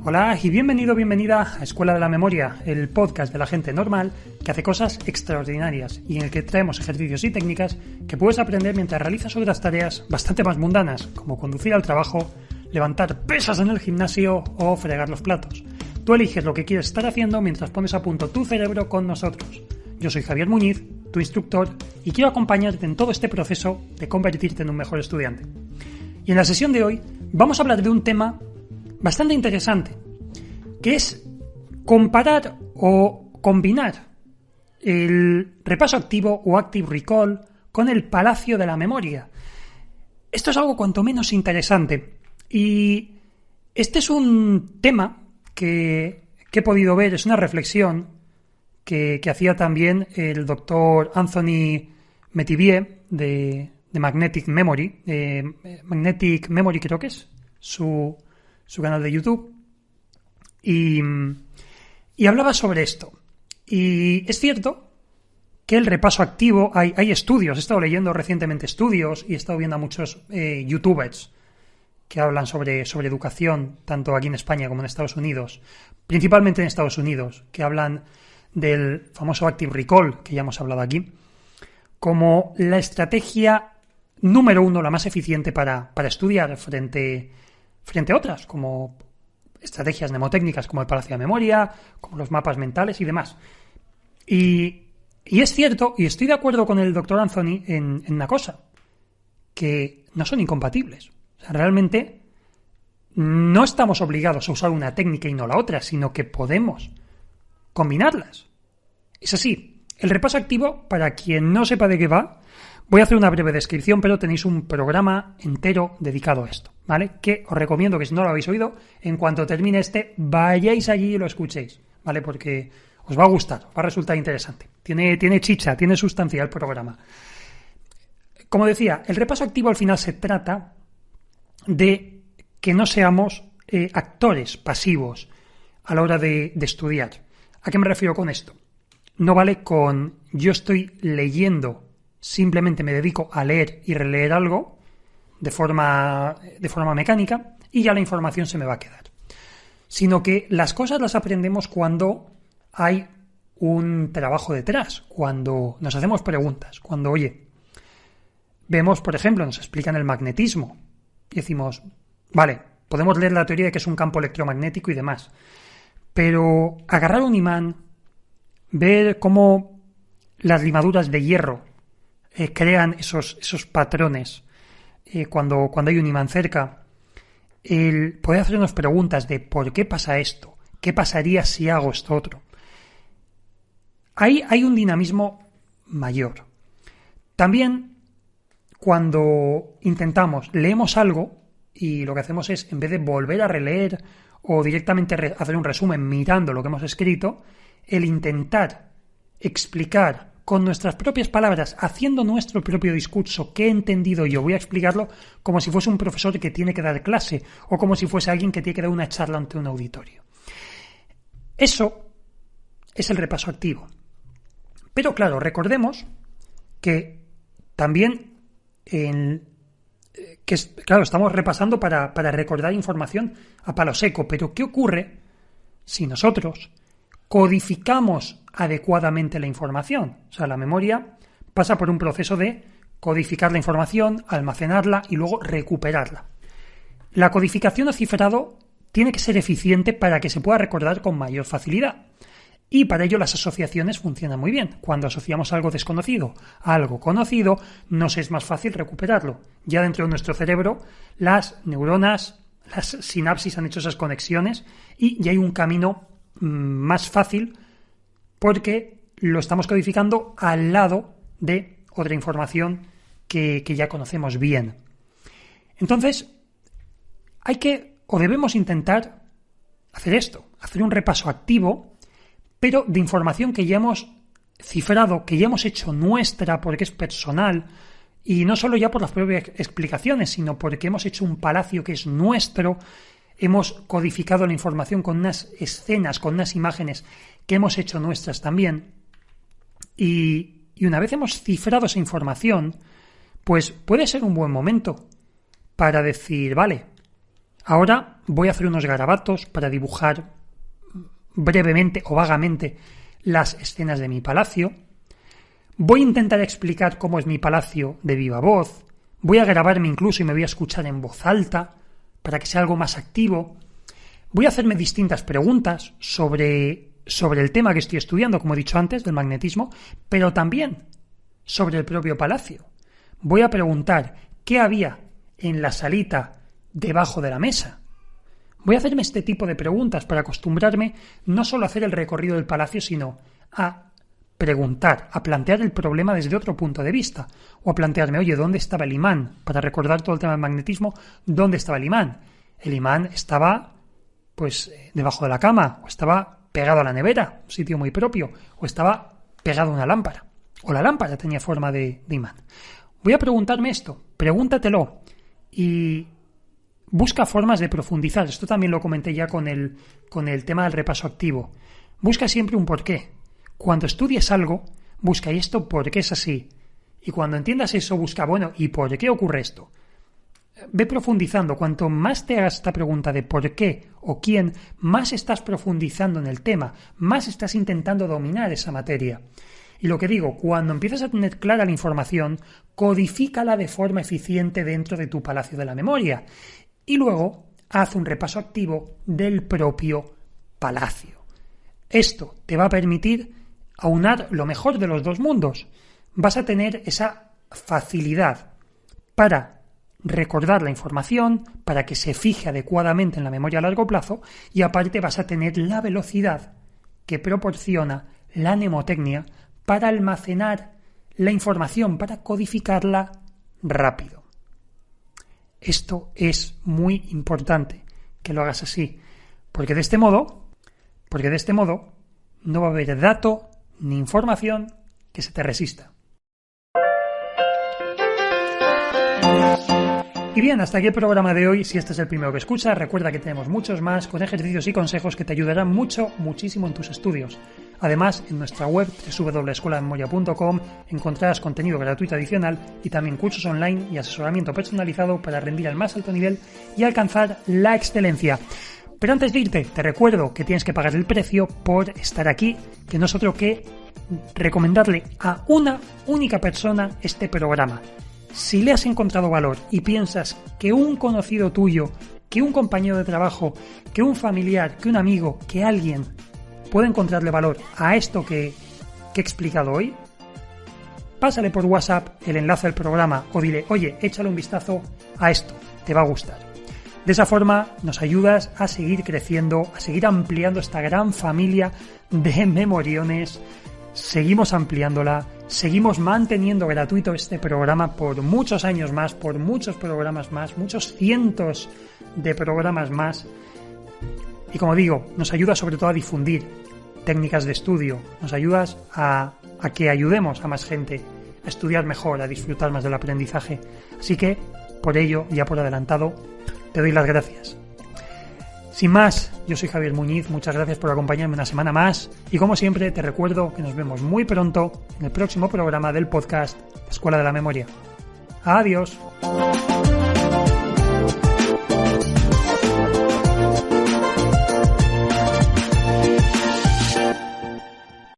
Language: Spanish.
Hola y bienvenida a Escuela de la Memoria, el podcast de la gente normal que hace cosas extraordinarias y en el que traemos ejercicios y técnicas que puedes aprender mientras realizas otras tareas bastante más mundanas, como conducir al trabajo, levantar pesas en el gimnasio o fregar los platos. Tú eliges lo que quieres estar haciendo mientras pones a punto tu cerebro con nosotros. Yo soy Javier Muñiz, tu instructor, y quiero acompañarte en todo este proceso de convertirte en un mejor estudiante. Y en la sesión de hoy vamos a hablar de un tema bastante interesante, que es comparar o combinar el repaso activo o active recall con el palacio de la memoria. Esto es algo cuanto menos interesante y este es un tema que he podido ver, es una reflexión que hacía también el doctor Anthony Metivier de Magnetic Memory. Magnetic Memory creo que es su canal de YouTube, y hablaba sobre esto. Y es cierto que el repaso activo, hay estudios, he estado leyendo recientemente estudios y he estado viendo a muchos youtubers que hablan sobre educación, tanto aquí en España como en Estados Unidos, principalmente en Estados Unidos, que hablan del famoso Active Recall, que ya hemos hablado aquí, como la estrategia número uno, la más eficiente para estudiar frente a otras, como estrategias mnemotécnicas como el palacio de la memoria, como los mapas mentales y demás. Y es cierto, y estoy de acuerdo con el doctor Anthony en una cosa, que no son incompatibles. O sea, realmente no estamos obligados a usar una técnica y no la otra, sino que podemos combinarlas. Es así, el repaso activo, para quien no sepa de qué va, voy a hacer una breve descripción, pero tenéis un programa entero dedicado a esto, ¿vale? Que os recomiendo que si no lo habéis oído, en cuanto termine vayáis allí y lo escuchéis, ¿vale? Porque os va a gustar, os va a resultar interesante. Tiene chicha, tiene sustancia el programa. Como decía, el repaso activo al final se trata de que no seamos actores pasivos a la hora de estudiar. ¿A qué me refiero con esto? No vale con yo estoy leyendo, simplemente me dedico a leer y releer algo de forma mecánica y ya la información se me va a quedar. Sino que las cosas las aprendemos cuando hay un trabajo detrás, cuando nos hacemos preguntas, cuando, vemos, por ejemplo, nos explican el magnetismo y decimos, vale, podemos leer la teoría de que es un campo electromagnético y demás, pero agarrar un imán, ver cómo las limaduras de hierro crean esos patrones cuando hay un imán cerca, el poder hacernos preguntas de ¿por qué pasa esto? ¿Qué pasaría si hago esto otro? Hay un dinamismo mayor. También cuando leemos algo y lo que hacemos es, en vez de volver a releer o directamente hacer un resumen mirando lo que hemos escrito, el intentar explicar con nuestras propias palabras, haciendo nuestro propio discurso, que he entendido yo, voy a explicarlo como si fuese un profesor que tiene que dar clase o como si fuese alguien que tiene que dar una charla ante un auditorio. Eso es el repaso activo. Pero claro, recordemos que también estamos repasando para recordar información a palo seco, pero ¿qué ocurre si nosotros codificamos adecuadamente la información? O sea, la memoria pasa por un proceso de codificar la información, almacenarla y luego recuperarla. La codificación o cifrado tiene que ser eficiente para que se pueda recordar con mayor facilidad. Y para ello las asociaciones funcionan muy bien. Cuando asociamos algo desconocido a algo conocido, nos es más fácil recuperarlo. Ya dentro de nuestro cerebro, las neuronas, las sinapsis han hecho esas conexiones y ya hay un camino más fácil porque lo estamos codificando al lado de otra información que ya conocemos bien. Entonces, debemos intentar hacer esto, hacer un repaso activo, pero de información que ya hemos cifrado, que ya hemos hecho nuestra porque es personal, y no solo ya por las propias explicaciones, sino porque hemos hecho un palacio que es nuestro, hemos codificado la información con unas escenas, con unas imágenes que hemos hecho nuestras también, y una vez hemos cifrado esa información, pues puede ser un buen momento para decir, vale, Ahora voy a hacer unos garabatos para dibujar brevemente o vagamente las escenas de mi palacio. Voy a intentar explicar cómo es mi palacio de viva voz. Voy a grabarme incluso y me voy a escuchar en voz alta para que sea algo más activo. Voy a hacerme distintas preguntas sobre el tema que estoy estudiando, como he dicho antes, del magnetismo, pero también sobre el propio palacio. Voy a preguntar qué había en la salita debajo de la mesa. Voy a hacerme este tipo de preguntas para acostumbrarme no solo a hacer el recorrido del palacio, sino a preguntar, a plantear el problema desde otro punto de vista, o a plantearme, oye, ¿dónde estaba el imán? Para recordar todo el tema del magnetismo, ¿dónde estaba el imán? El imán estaba, pues, debajo de la cama, o estaba pegado a la nevera, un sitio muy propio, o estaba pegado a una lámpara, o la lámpara tenía forma de imán. Voy a preguntarme esto, pregúntatelo, y busca formas de profundizar. Esto también lo comenté ya con el tema del repaso activo. Busca siempre un porqué. Cuando estudies algo, busca, ¿y esto por qué es así? Y cuando entiendas eso, busca, bueno, ¿y por qué ocurre esto? Ve profundizando. Cuanto más te hagas esta pregunta de por qué o quién, más estás profundizando en el tema, más estás intentando dominar esa materia. Y lo que digo, cuando empiezas a tener clara la información, codifícala de forma eficiente dentro de tu palacio de la memoria. Y luego haz un repaso activo del propio palacio. Esto te va a permitir aunar lo mejor de los dos mundos. Vas a tener esa facilidad para recordar la información, para que se fije adecuadamente en la memoria a largo plazo, y aparte vas a tener la velocidad que proporciona la mnemotecnia para almacenar la información, para codificarla rápido. Esto es muy importante que lo hagas así, porque de este modo no va a haber dato ni información que se te resista. Y bien, hasta aquí el programa de hoy. Si este es el primero que escuchas, recuerda que tenemos muchos más con ejercicios y consejos que te ayudarán muchísimo en tus estudios. Además, en nuestra web www.escueladememoria.com encontrarás contenido gratuito adicional y también cursos online y asesoramiento personalizado para rendir al más alto nivel y alcanzar la excelencia. Pero antes de irte, te recuerdo que tienes que pagar el precio por estar aquí, que no es otro que recomendarle a una única persona este programa. Si le has encontrado valor y piensas que un conocido tuyo, que un compañero de trabajo, que un familiar, que un amigo, que alguien puede encontrarle valor a esto que he explicado hoy, pásale por WhatsApp el enlace al programa o dile, oye, échale un vistazo a esto, te va a gustar. De esa forma nos ayudas a seguir creciendo, a seguir ampliando esta gran familia de memoriones. Seguimos ampliándola, seguimos manteniendo gratuito este programa por muchos años más, por muchos programas más, muchos cientos de programas más. Y como digo, nos ayuda sobre todo a difundir técnicas de estudio, nos ayudas a que ayudemos a más gente a estudiar mejor, a disfrutar más del aprendizaje. Así que, por ello, ya por adelantado, te doy las gracias. Sin más, yo soy Javier Muñiz, muchas gracias por acompañarme una semana más y como siempre te recuerdo que nos vemos muy pronto en el próximo programa del podcast Escuela de la Memoria. ¡Adiós!